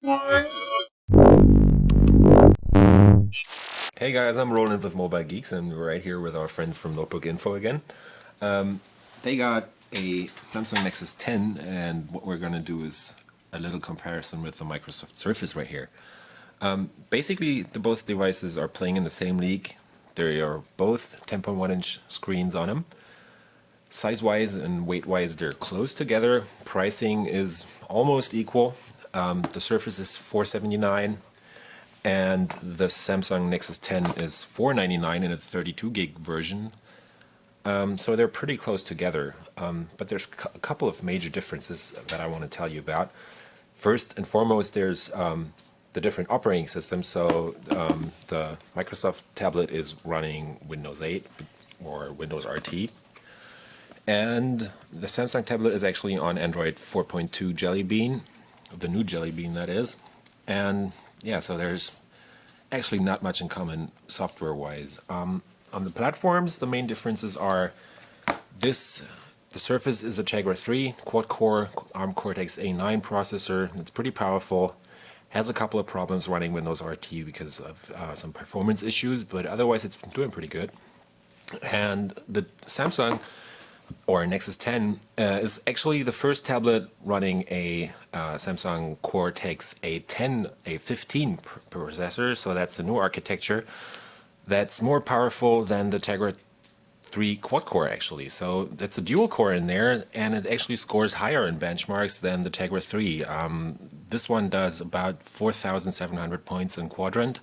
Hey guys, I'm Roland with Mobile Geeks, and we're right here with our friends from Notebook Info again. They got a Samsung Nexus 10, and what we're gonna do is a little comparison with the Microsoft Surface right here. Basically, both devices are playing in the same league. They are both 10.1-inch screens on them. Size-wise and weight-wise, they're close together. Pricing is almost equal. The Surface is $479. And the Samsung Nexus 10 is $499 in a 32 gig version. So they're pretty close together. But there's a couple of major differences that I want to tell you about. First and foremost, there's the different operating systems. So the Microsoft tablet is running Windows 8 or Windows RT. And the Samsung tablet is actually on Android 4.2 Jelly Bean, the new Jelly Bean that is. And yeah, so there's actually not much in common software-wise. On the platforms, the main differences are the Surface is a Tegra 3 quad-core ARM Cortex-A9 processor. It's pretty powerful. Has a couple of problems running Windows RT because of some performance issues, but otherwise it's doing pretty good. And the Samsung or Nexus 10 is actually the first tablet running a Samsung Cortex A10, A15 processor, so that's the new architecture that's more powerful than the Tegra 3 quad-core actually. So that's a dual core in there, and it actually scores higher in benchmarks than the Tegra 3. This one does about 4,700 points in quadrant,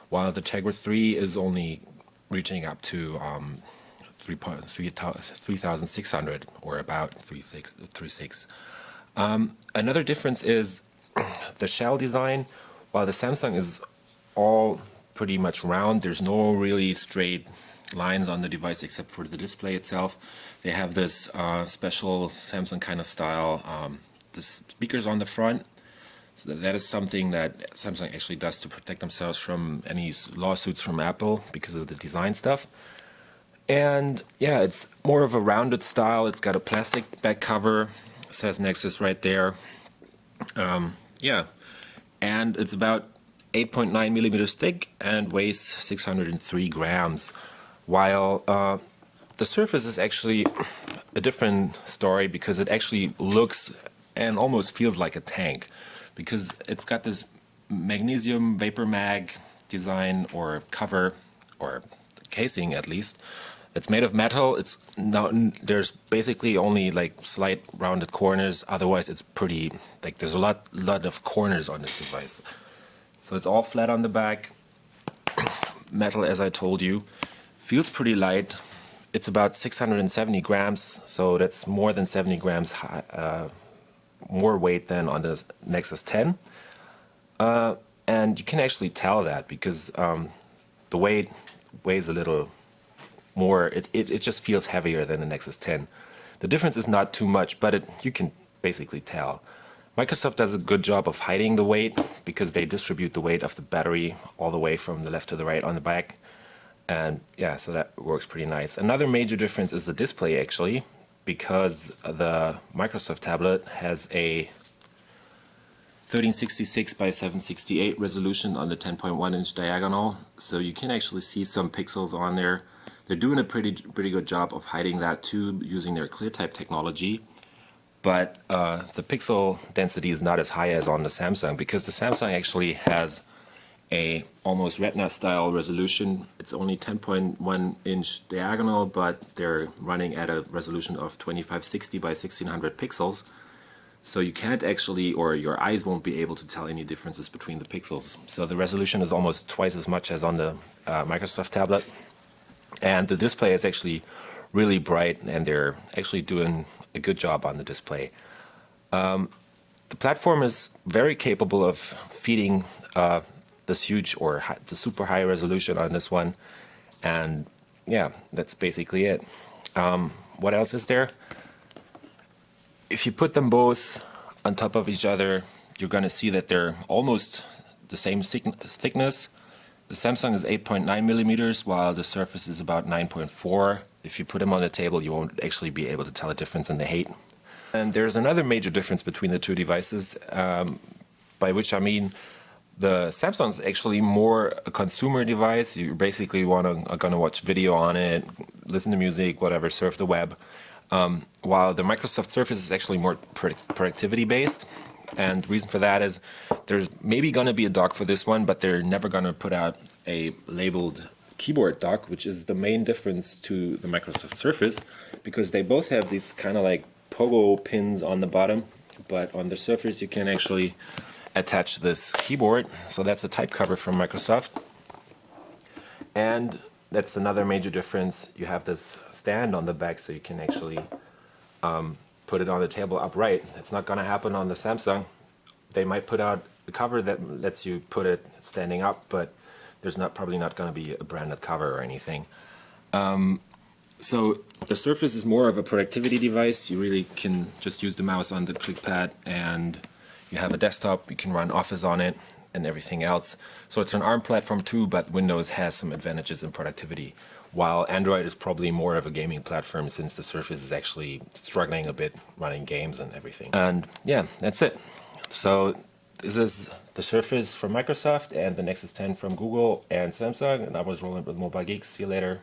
while the Tegra 3 is only reaching up to 3,600 or about 3.6. Another difference is the shell design. While the Samsung is all pretty much round, there's no really straight lines on the device except for the display itself. They have this special Samsung kind of style, the speakers on the front. So that is something that Samsung actually does to protect themselves from any lawsuits from Apple because of the design stuff. And yeah, it's more of a rounded style. It's got a plastic back cover, says Nexus right there. Yeah, and it's about 8.9 millimeters thick and weighs 603 grams. While the Surface is actually a different story because it actually looks and almost feels like a tank because it's got this magnesium vapor mag design or cover or casing at least. It's made of metal. It's not, there's basically only like slight rounded corners. Otherwise, it's pretty like there's a lot of corners on this device. So it's all flat on the back. Metal, as I told you, feels pretty light. It's about 670 grams, so that's more than 70 grams more weight than on the Nexus 10. And you can actually tell that because the weight weighs a little more, it just feels heavier than the Nexus 10. The difference is not too much, but you can basically tell. Microsoft does a good job of hiding the weight because they distribute the weight of the battery all the way from the left to the right on the back. And yeah, so that works pretty nice. Another major difference is the display actually, because the Microsoft tablet has a 1366 by 768 resolution on the 10.1-inch diagonal, so you can actually see some pixels on there. They're doing a pretty good job of hiding that too using their ClearType technology, but the pixel density is not as high as on the Samsung because the Samsung actually has a almost Retina style resolution. It's only 10.1-inch diagonal, but they're running at a resolution of 2560 by 1600 pixels. So you can't actually, or your eyes won't be able to tell any differences between the pixels. So the resolution is almost twice as much as on the Microsoft tablet. And the display is actually really bright, and they're actually doing a good job on the display. The platform is very capable of feeding this huge or the super high resolution on this one. And yeah, that's basically it. What else is there? If you put them both on top of each other, you're going to see that they're almost the same thickness. The Samsung is 8.9 millimeters, while the Surface is about 9.4. If you put them on the table, you won't actually be able to tell a difference in the height. And there's another major difference between the two devices. by which I mean the Samsung is actually more a consumer device. You basically are gonna watch video on it, listen to music, whatever, surf the web. While the Microsoft Surface is actually more productivity based. And the reason for that is there's maybe gonna be a dock for this one, but they're never gonna put out a labeled keyboard dock, which is the main difference to the Microsoft Surface, because they both have these kind of like pogo pins on the bottom, but on the Surface you can actually attach this keyboard. So that's a type cover from Microsoft. And that's another major difference. You have this stand on the back, so you can actually put it on the table upright. It's not going to happen on the Samsung. They might put out a cover that lets you put it standing up, but there's probably not going to be a branded cover or anything. So the Surface is more of a productivity device. You really can just use the mouse on the clickpad, and you have a desktop. You can run Office on it and everything else. So it's an ARM platform too, but Windows has some advantages in productivity, while Android is probably more of a gaming platform, since the Surface is actually struggling a bit running games and everything. And yeah, that's it. So this is the Surface from Microsoft and the Nexus 10 from Google and Samsung, and I was rolling with Mobile Geeks. See you later.